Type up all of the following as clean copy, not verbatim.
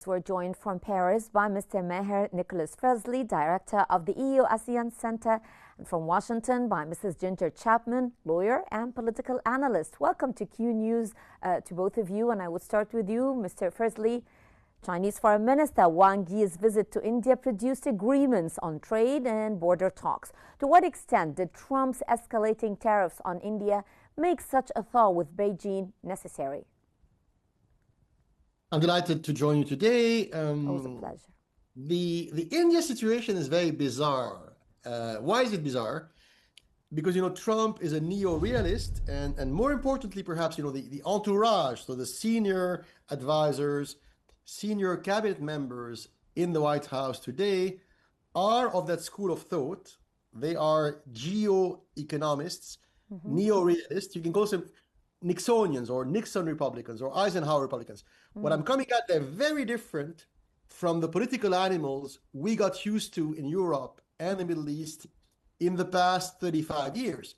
We're joined from Paris by Mr. Maher Nicolas Firzli, Director of the EU ASEAN Center, and from Washington by Mrs. Ginger Chapman, lawyer and political analyst. Welcome to Q News to both of you, and I would start with you, Mr. Firzli. Chinese Foreign Minister Wang Yi's visit to India produced agreements on trade and border talks. To what extent did Trump's escalating tariffs on India make such a thaw with Beijing necessary? I'm delighted to join you today. Always a pleasure. The India situation is very bizarre. Why is it bizarre? Because, Trump is a neo-realist, and more importantly, perhaps, the entourage, so the senior advisors, senior cabinet members in the White House today are of that school of thought. They are geo-economists, neo-realists. You can call them Nixonians or Nixon Republicans or Eisenhower Republicans. What I'm coming at, they're very different from the political animals we got used to in Europe and the Middle East in the past 35 years.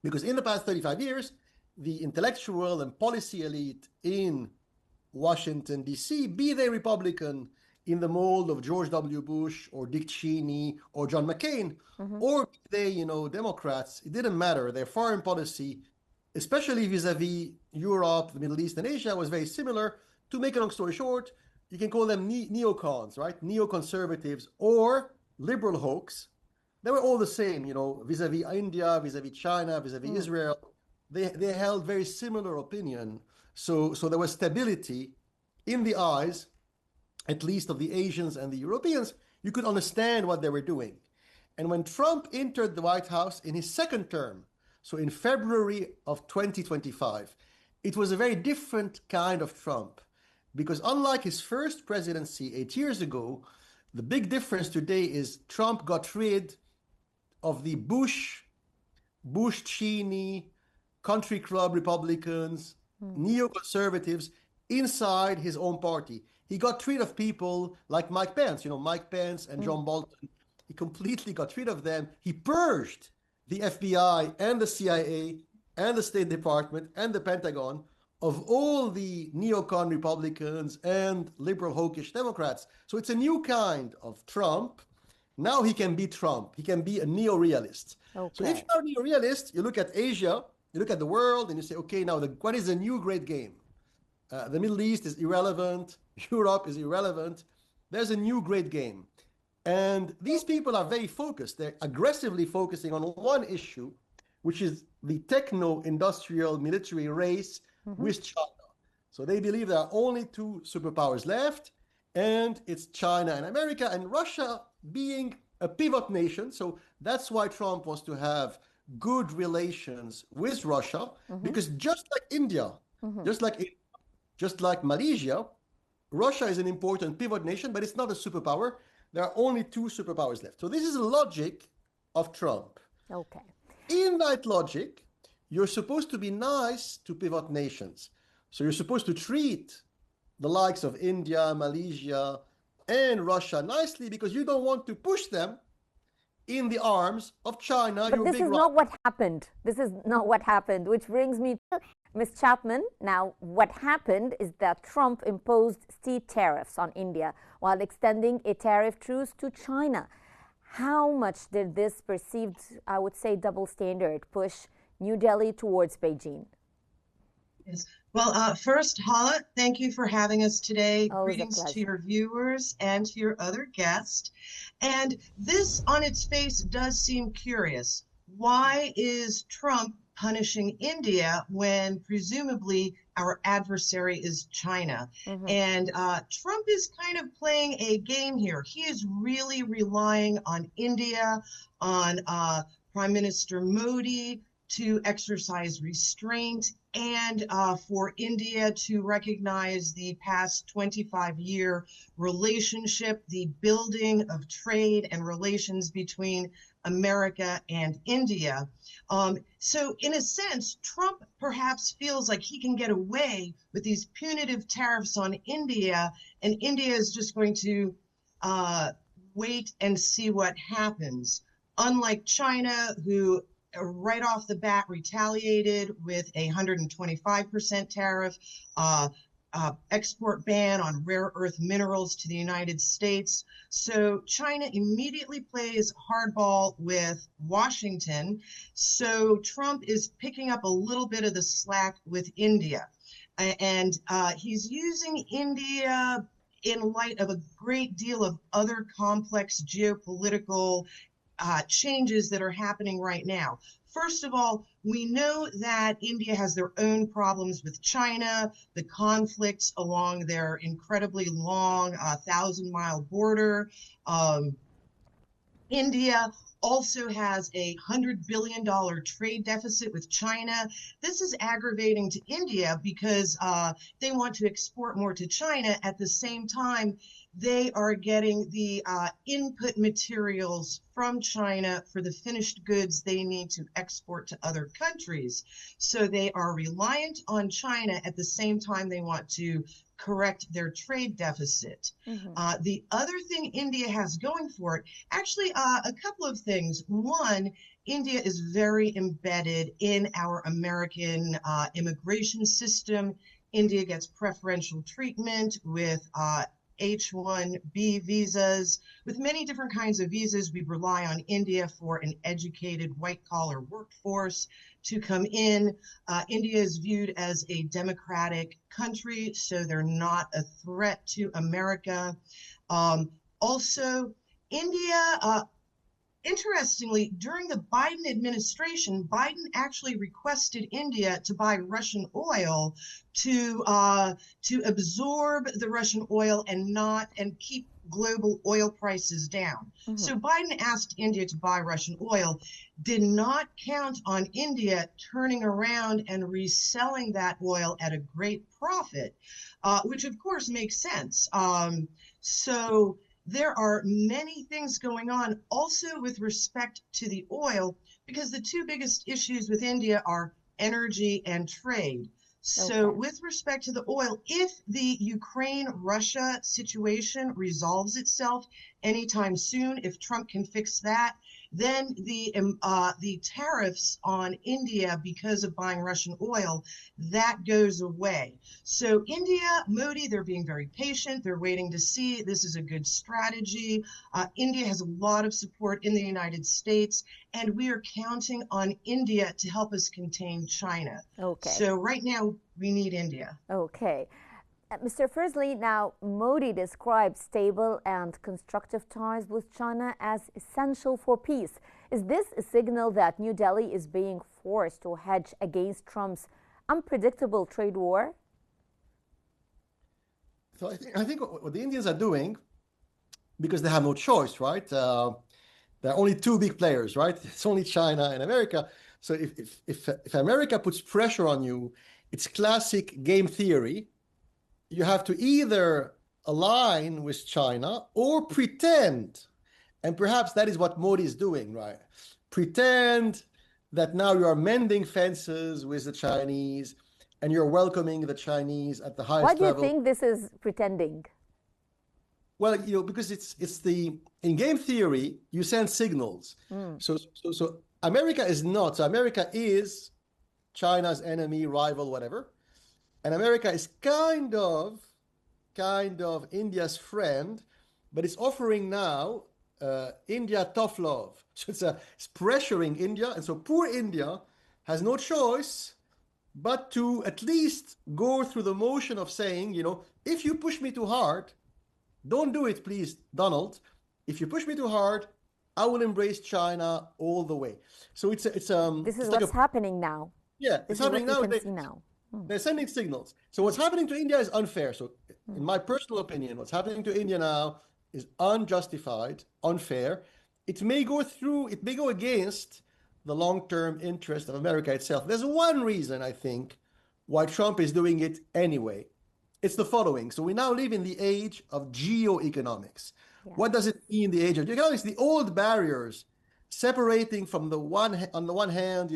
Because in the past 35 years, the intellectual and policy elite in Washington, D.C., be they Republican in the mold of George W. Bush or Dick Cheney or John McCain, or be they, Democrats, it didn't matter. Their foreign policy, especially vis-a-vis Europe, the Middle East, and Asia, was very similar. To make a long story short, you can call them neocons, right? Neoconservatives or liberal hawks. They were all the same, vis-a-vis India, vis-a-vis China, vis-a-vis Israel. They held very similar opinion. So there was stability in the eyes, at least of the Asians and the Europeans. You could understand what they were doing. And when Trump entered the White House in his second term, so in February of 2025, it was a very different kind of Trump, because unlike his first presidency 8 years ago, the big difference today is Trump got rid of the Bush-Cheney, country club Republicans, neoconservatives inside his own party. He got rid of people like Mike Pence, Mike Pence and John Bolton. He completely got rid of them. He purged the FBI and the CIA and the State Department and the Pentagon of all the neocon Republicans and liberal hawkish Democrats. So it's a new kind of Trump. Now he can be Trump. He can be a neo-realist. Okay. So if you're a neo-realist, you look at Asia, you look at the world, and you say, okay, now what is the new great game? The Middle East is irrelevant. Europe is irrelevant. There's a new great game. And these people are very focused. They're aggressively focusing on one issue, which is the techno-industrial military race with China. So they believe there are only two superpowers left, and it's China and America, and Russia being a pivot nation. So that's why Trump wants to have good relations with Russia, because just like India, just like Malaysia, Russia is an important pivot nation, but it's not a superpower. There are only two superpowers left. So this is the logic of Trump. Okay. In that logic, you're supposed to be nice to pivot nations. So you're supposed to treat the likes of India, Malaysia, and Russia nicely, because you don't want to push them in the arms of China. But this is not what happened. This is not what happened, which brings me to Ms. Chapman. Now, what happened is that Trump imposed steep tariffs on India while extending a tariff truce to China. How much did this perceived, I would say, double standard push New Delhi towards Beijing? Yes. Well, first, Hala, thank you for having us today. Always Greetings to your viewers and to your other guests. And this on its face does seem curious. Why is Trump punishing India when presumably our adversary is China? And Trump is kind of playing a game here. He is really relying on India, on Prime Minister Modi to exercise restraint, and for India to recognize the past 25-year relationship, the building of trade and relations between America and India. So in a sense, Trump perhaps feels like he can get away with these punitive tariffs on India, and India is just going to wait and see what happens. Unlike China, who right off the bat retaliated with a 125% tariff, export ban on rare earth minerals to the United States. So China immediately plays hardball with Washington. So Trump is picking up a little bit of the slack with India. And he's using India in light of a great deal of other complex geopolitical changes that are happening right now. First of all, we know that India has their own problems with China, the conflicts along their incredibly long 1,000-mile border. India also has $100 billion trade deficit with China. This is aggravating to India because they want to export more to China. At the same time, they are getting the input materials from China for the finished goods they need to export to other countries. So they are reliant on China. At the same time, they want to correct their trade deficit. The other thing India has going for it, actually a couple of things. One, India is very embedded in our American immigration system. India gets preferential treatment with H-1B visas. With many different kinds of visas, we rely on India for an educated white-collar workforce to come in. India is viewed as a democratic country, so they're not a threat to America. Also, India, interestingly, during the Biden administration, Biden actually requested India to buy Russian oil to absorb the Russian oil and keep global oil prices down. So Biden asked India to buy Russian oil, did not count on India turning around and reselling that oil at a great profit, which of course makes sense. So there are many things going on also with respect to the oil, because the two biggest issues with India are energy and trade. So with respect to the oil, if the Ukraine-Russia situation resolves itself anytime soon, if Trump can fix that, then the tariffs on India because of buying Russian oil, that goes away. So India, Modi, they're being very patient. They're waiting to see. This is a good strategy. India has a lot of support in the United States, and we are counting on India to help us contain China. So right now, we need India. Mr. Firzli, now Modi describes stable and constructive ties with China as essential for peace. Is this a signal that New Delhi is being forced to hedge against Trump's unpredictable trade war? So I think what the Indians are doing, because they have no choice, right? There are only two big players, right? It's only China and America. So if America puts pressure on you, it's classic game theory. You have to either align with China or pretend. And perhaps that is what Modi is doing, right? Pretend that now you are mending fences with the Chinese and you're welcoming the Chinese at the highest level. Why do you think this is pretending? Well, because in game theory, you send signals. So America is not. So America is China's enemy, rival, whatever. And America is kind of India's friend, but it's offering now India tough love. So it's pressuring India. And so poor India has no choice but to at least go through the motion of saying, if you push me too hard, don't do it, please, Donald. If you push me too hard, I will embrace China all the way. So this is what's happening now. Yeah, it's happening now. They're sending signals. So what's happening to India is unfair. So in my personal opinion, what's happening to India now is unjustified, unfair. It may go against the long-term interest of America itself. There's one reason, I think, why Trump is doing it anyway. It's the following. So we now live in the age of geoeconomics. Yeah. What does it mean, the age of geoeconomics? The old barriers separating from on the one hand,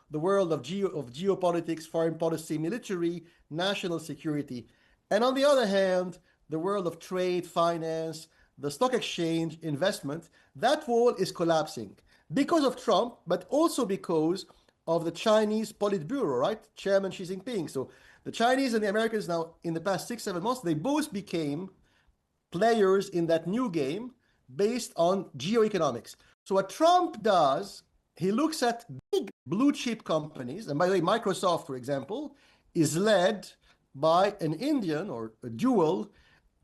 the world of geopolitics, foreign policy, military, national security. And on the other hand, the world of trade, finance, the stock exchange, investment. That wall is collapsing because of Trump, but also because of the Chinese Politburo, right? Chairman Xi Jinping. So the Chinese and the Americans now, in the past 6-7 months, they both became players in that new game based on geoeconomics. So what Trump does, he looks at big blue chip companies, and by the way, Microsoft, for example, is led by an Indian or a dual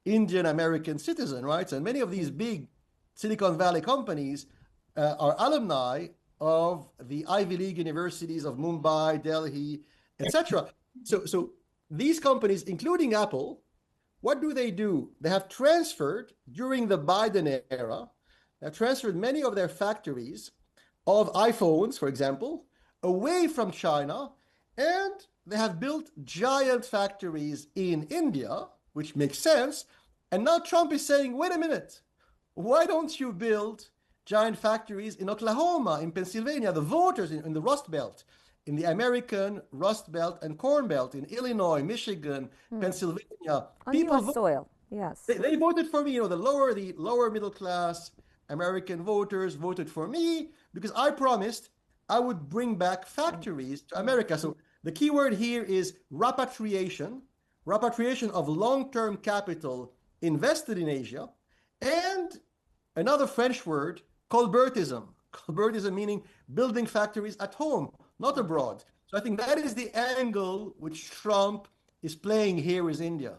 Indian-American citizen, right? And many of these big Silicon Valley companies are alumni of the Ivy League universities of Mumbai, Delhi, etc. So these companies, including Apple, what do? They have transferred during the Biden era, they have transferred many of their factories of iPhones, for example, away from China, and they have built giant factories in India, which makes sense. And now Trump is saying, wait a minute, why don't you build giant factories in Oklahoma, in Pennsylvania, the voters in the Rust Belt, in the American Rust Belt and Corn Belt, in Illinois, Michigan, Pennsylvania. On U.S. soil, yes. They voted for me. The lower middle class American voters voted for me because I promised I would bring back factories to America. So the key word here is repatriation of long-term capital invested in Asia, and another French word, colbertism. Colbertism meaning building factories at home, not abroad. So I think that is the angle which Trump is playing here with India.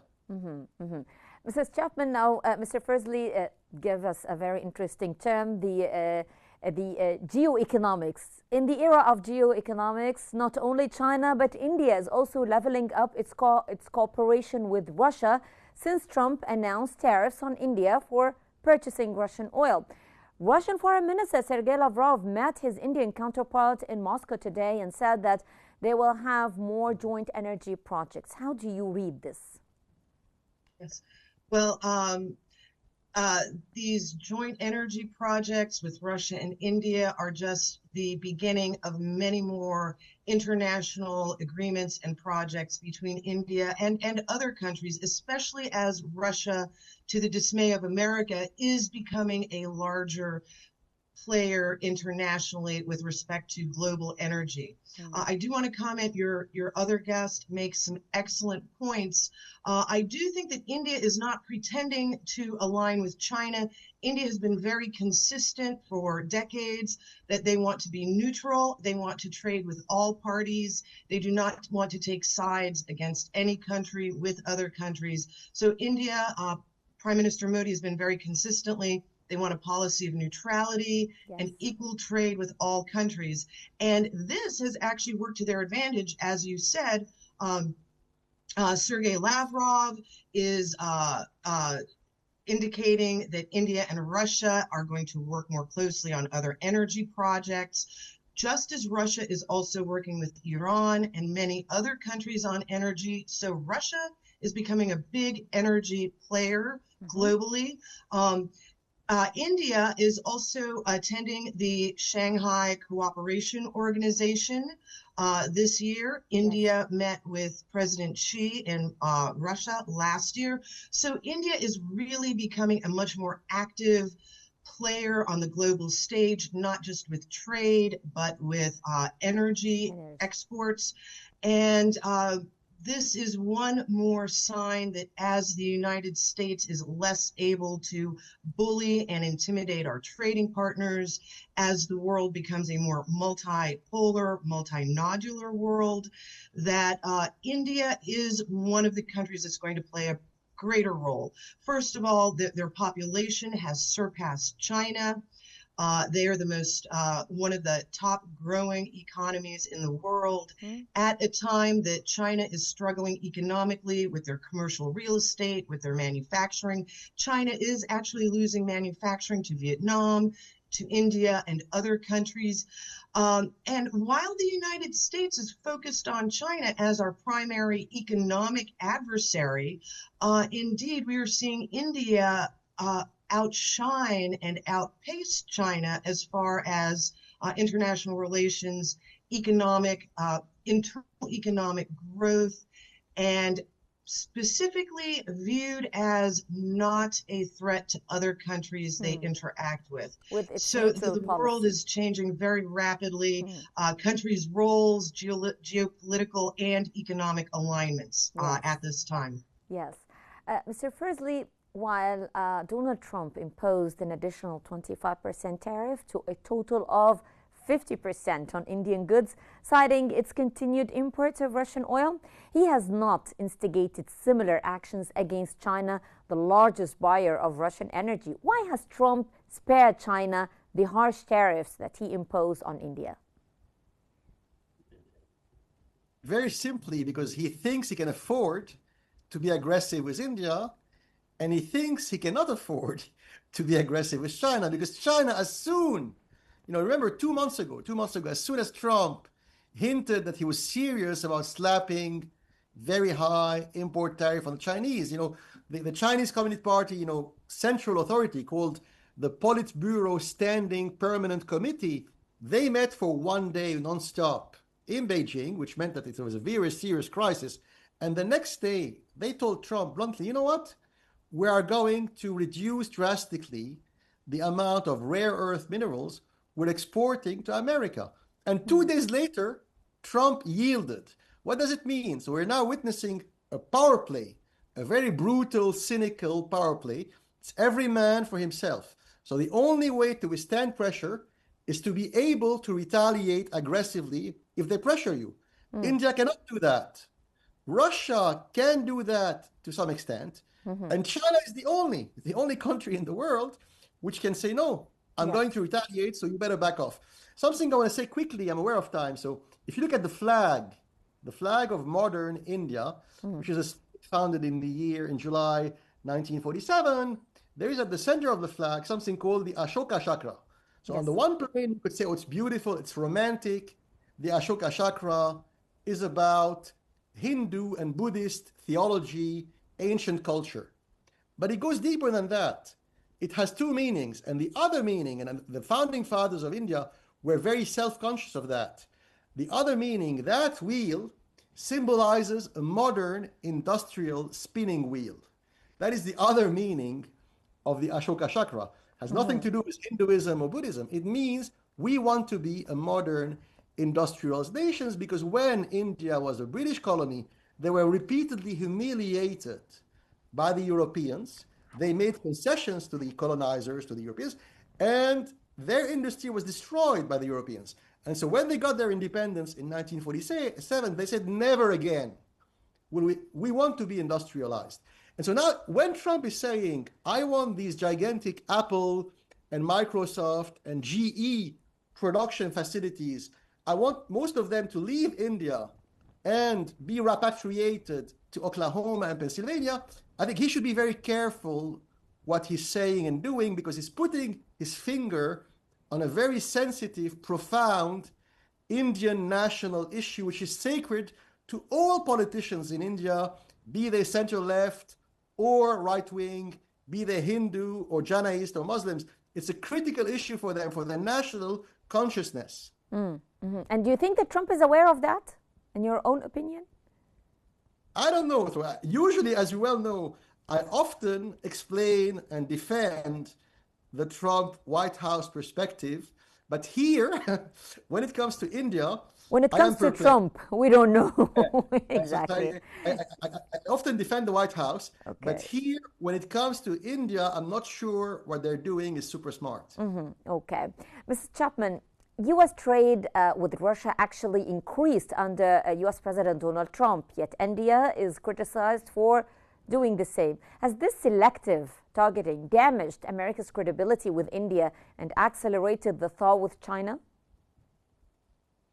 Mrs. Chapman, now Mr. Firzli gave us a very interesting term, the geoeconomics. In the era of geoeconomics, not only China but India is also leveling up its cooperation with Russia since Trump announced tariffs on India for purchasing Russian oil. Russian Foreign Minister Sergei Lavrov met his Indian counterpart in Moscow today and said that they will have more joint energy projects. How do you read this? Yes. Well, these joint energy projects with Russia and India are just the beginning of many more international agreements and projects between India and other countries, especially as Russia, to the dismay of America, is becoming a larger player internationally with respect to global energy. I do want to comment, your other guest makes some excellent points. I do think that India is not pretending to align with China. India has been very consistent for decades that they want to be neutral. They want to trade with all parties. They do not want to take sides against any country with other countries. So India, Prime Minister Modi has been very consistently, they want a policy of neutrality and equal trade with all countries. And this has actually worked to their advantage. As you said, Sergei Lavrov is indicating that India and Russia are going to work more closely on other energy projects, just as Russia is also working with Iran and many other countries on energy. So Russia is becoming a big energy player globally. India is also attending the Shanghai Cooperation Organization this year. India met with President Xi in Russia last year. So India is really becoming a much more active player on the global stage, not just with trade, but with energy exports. And this is one more sign that as the United States is less able to bully and intimidate our trading partners, as the world becomes a more multipolar, multinodular world, that India is one of the countries that's going to play a greater role. First of all, their population has surpassed China. They are the most, one of the top growing economies in the world at a time that China is struggling economically with their commercial real estate, with their manufacturing. China is actually losing manufacturing to Vietnam, to India and other countries. And while the United States is focused on China as our primary economic adversary, indeed, we are seeing India outshine and outpace China as far as international relations, internal economic growth, and specifically viewed as not a threat to other countries they interact with. With its So neutral the world policy. is changing very rapidly. Countries' roles, geopolitical and economic alignments Yes. at this time. Yes. Mr. Firzli, while Donald Trump imposed an additional 25% tariff to a total of 50% on Indian goods, citing its continued imports of Russian oil, he has not instigated similar actions against China, the largest buyer of Russian energy. Why has Trump spared China the harsh tariffs that he imposed on India? Very simply because he thinks he can afford to be aggressive with India, and he thinks he cannot afford to be aggressive with China, because China, as soon, remember 2 months ago, as soon as Trump hinted that he was serious about slapping very high import tariff on the Chinese, the Chinese Communist Party, central authority called the Politburo Standing Permanent Committee, they met for 1 day nonstop in Beijing, which meant that it was a very serious crisis. And the next day, they told Trump bluntly, you know what? We are going to reduce drastically the amount of rare earth minerals we're exporting to America. And 2 days later, Trump yielded. What does it mean? So we're now witnessing a power play, a very brutal, cynical power play. It's every man for himself. So the only way to withstand pressure is to be able to retaliate aggressively if they pressure you. India cannot do that. Russia can do that to some extent. And China is the only country in the world which can say, no, I'm going to retaliate, so you better back off. Something I want to say quickly, I'm aware of time. So if you look at the flag of modern India, which is founded in July 1947, there is at the center of the flag something called the Ashoka Chakra. So on the one plane, you could say, oh, it's beautiful, it's romantic. The Ashoka Chakra is about Hindu and Buddhist theology, ancient culture. But it goes deeper than that. It has two meanings. And the other meaning, and the founding fathers of India were very self-conscious of that. The other meaning, that wheel symbolizes a modern industrial spinning wheel. That is the other meaning of the Ashoka Chakra. Has nothing to do with Hinduism or Buddhism. It means we want to be a modern industrial nation, because when India was a British colony, they were repeatedly humiliated by the Europeans. They made concessions to the colonizers, to the Europeans, and their industry was destroyed by the Europeans. And so when they got their independence in 1947, they said, never again will we want to be industrialized. And so now when Trump is saying, I want these gigantic Apple and Microsoft and GE production facilities, I want most of them to leave India and be repatriated to Oklahoma and Pennsylvania, I think he should be very careful what he's saying and doing, because he's putting his finger on a very sensitive, profound Indian national issue, which is sacred to all politicians in India, be they center left or right wing, be they Hindu or Janaist or Muslims. It's a critical issue for them, for their national consciousness. And do you think that Trump is aware of that, in your own opinion? I don't know. Usually, as you well know, I often explain and defend the Trump White House perspective. But here, when it comes to India, when it comes to Trump, we don't know. Exactly. I often defend the White House, but here, when it comes to India, I'm not sure what they're doing is super smart. Okay. Mrs. Chapman, U.S. trade with Russia actually increased under U.S. President Donald Trump, yet India is criticized for doing the same. Has this selective targeting damaged America's credibility with India and accelerated the thaw with China?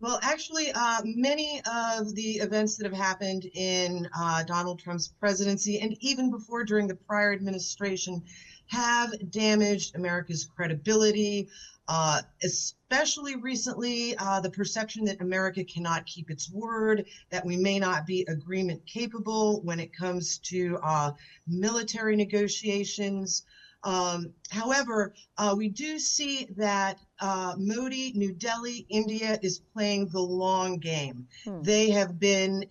Well, actually, many of the events that have happened in Donald Trump's presidency, and even before during the prior administration, have damaged America's credibility, especially recently, the perception that America cannot keep its word, that we may not be agreement capable when it comes to military negotiations. However, we do see that Modi, New Delhi, India is playing the long game. They have been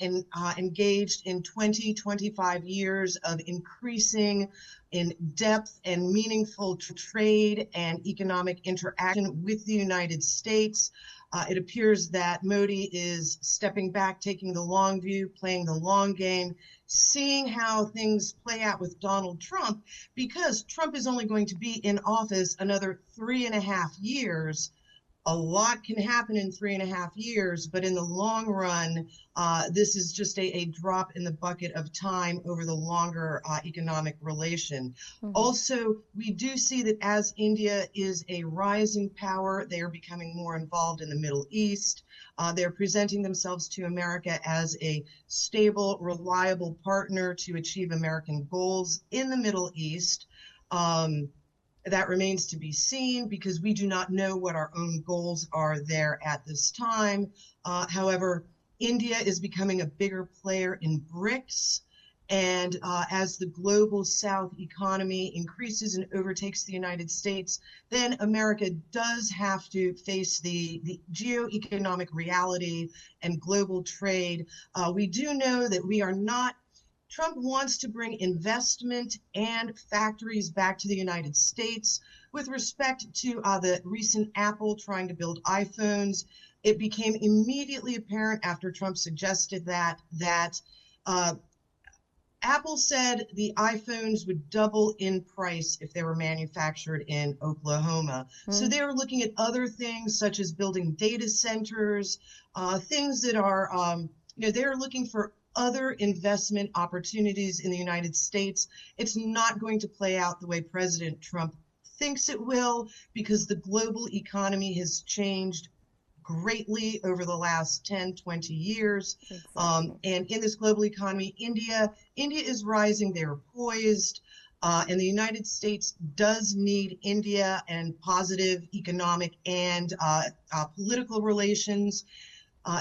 engaged in 20, 25 years of increasing in depth and meaningful trade and economic interaction with the United States. It appears that Modi is stepping back, taking the long view, playing the long game, seeing how things play out with Donald Trump, because Trump is only going to be in office another 3.5 years. A lot can happen in 3.5 years, but in the long run, this is just a drop in the bucket of time over the longer economic relation. Also, we do see that as India is a rising power, they are becoming more involved in the Middle East. They're presenting themselves to America as a stable, reliable partner to achieve American goals in the Middle East. That remains to be seen because we do not know what our own goals are there at this time. However, India is becoming a bigger player in BRICS. And as the global South economy increases and overtakes the United States, then America does have to face the geoeconomic reality and global trade. We do know that we are not Trump wants to bring investment and factories back to the United States. With respect to the recent Apple trying to build iPhones, it became immediately apparent after Trump suggested that Apple said the iPhones would double in price if they were manufactured in Oklahoma. So they were looking at other things such as building data centers, things that are, they're looking for other investment opportunities in the United States. It's not going to play out the way President Trump thinks it will because the global economy has changed greatly over the last 10, 20 years. Exactly. And in this global economy, India is rising. They're poised. And the United States does need India and positive economic and political relations,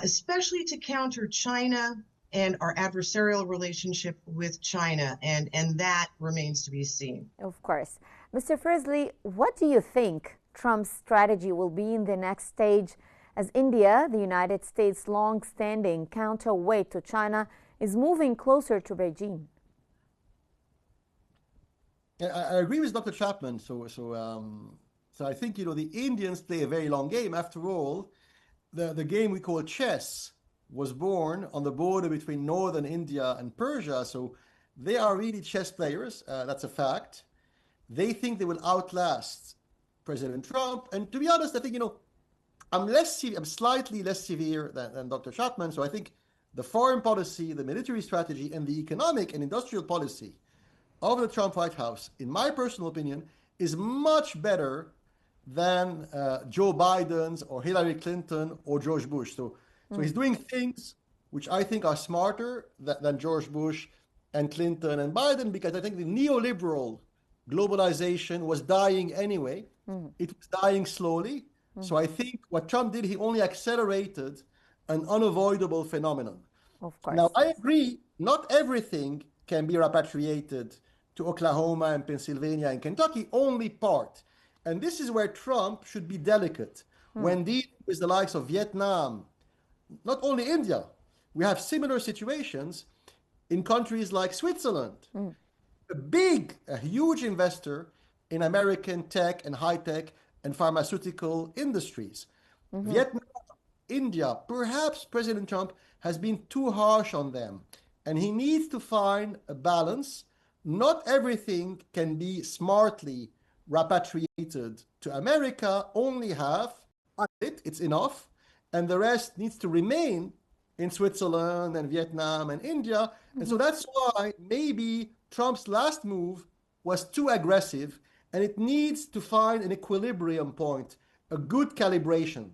especially to counter China and our adversarial relationship with China, and that remains to be seen. Of course. Mr. Firzli, what do you think Trump's strategy will be in the next stage as India, the United States' long-standing counterweight to China, is moving closer to Beijing? Yeah, I agree with Dr. Chapman. So I think, the Indians play a very long game. After all, the game we call chess was born on the border between northern India and Persia. So they are really chess players. That's a fact. They think they will outlast President Trump. And to be honest, I think, I'm slightly less severe than Dr. Chapman. So I think the foreign policy, the military strategy, and the economic and industrial policy of the Trump White House, in my personal opinion, is much better than Joe Biden's or Hillary Clinton or George Bush. So he's doing things which I think are smarter than George Bush and Clinton and Biden, because I think the neoliberal globalization was dying anyway. It was dying slowly. So I think what Trump did, he only accelerated an unavoidable phenomenon. Of course. Now, I agree, not everything can be repatriated to Oklahoma and Pennsylvania and Kentucky, only part. And this is where Trump should be delicate when dealing with the likes of Vietnam. Not only India, we have similar situations in countries like Switzerland, a huge investor in American tech and high-tech and pharmaceutical industries. Vietnam, India, perhaps President Trump has been too harsh on them, and he needs to find a balance. Not everything can be smartly repatriated to America, only half of it's enough. And the rest needs to remain in Switzerland and Vietnam and India. And so that's why maybe Trump's last move was too aggressive, and it needs to find an equilibrium point, a good calibration.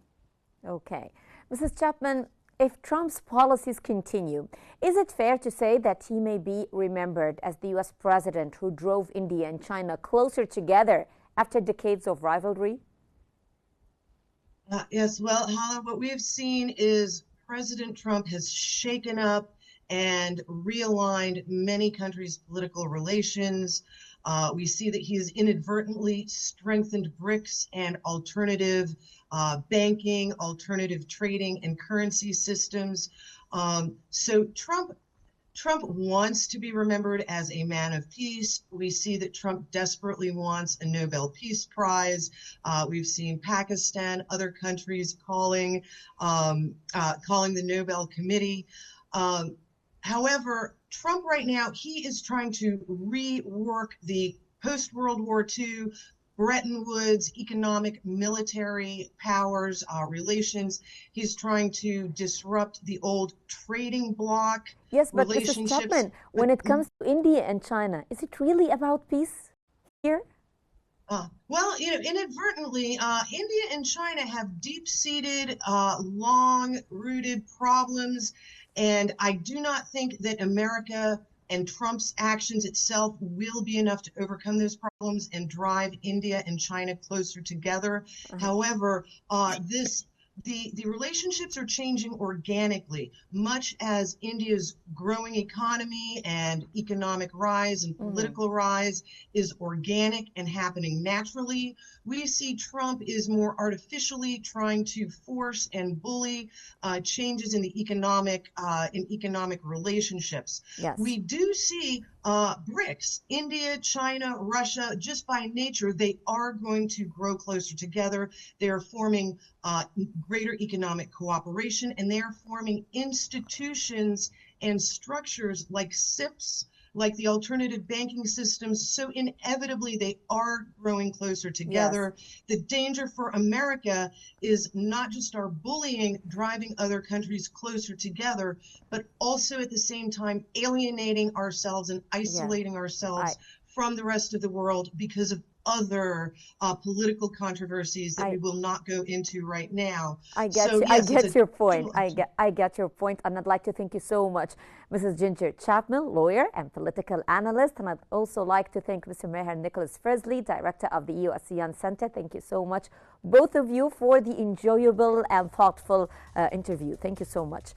Okay. Mrs. Chapman, if Trump's policies continue, is it fair to say that he may be remembered as the U.S. president who drove India and China closer together after decades of rivalry? Yes, well, Hala, what we have seen is President Trump has shaken up and realigned many countries' political relations. We see that he has inadvertently strengthened BRICS and alternative banking, alternative trading, and currency systems. So Trump wants to be remembered as a man of peace. We see that Trump desperately wants a Nobel Peace Prize. We've seen Pakistan, other countries calling the Nobel Committee. However, Trump right now, he is trying to rework the post-World War II Bretton Woods economic military powers relations. He's trying to disrupt the old trading bloc. Yes, but Mrs. Chapman, when it comes to India and China, is it really about peace here? Well, inadvertently, India and China have deep-seated, long-rooted problems, and I do not think that America and Trump's actions itself will be enough to overcome those problems and drive India and China closer together. However, the relationships are changing organically, much as India's growing economy and economic rise and political rise is organic and happening naturally. We see Trump is more artificially trying to force and bully changes in the economic relationships. Yes. We do see BRICS, India, China, Russia, just by nature, they are going to grow closer together. They are forming greater economic cooperation, and they are forming institutions and structures like SIPs, like the alternative banking systems. So inevitably, they are growing closer together. Yes. The danger for America is not just our bullying driving other countries closer together, but also at the same time alienating ourselves and isolating ourselves from the rest of the world because of other political controversies that we will not go into right now. I get your point. I get your point, and I'd like to thank you so much, Mrs. Ginger Chapman, lawyer and political analyst, and I'd also like to thank Mr. Maher Nicolas Firzli, director of the EU ASEAN Center. Thank you so much, both of you, for the enjoyable and thoughtful interview. Thank you so much.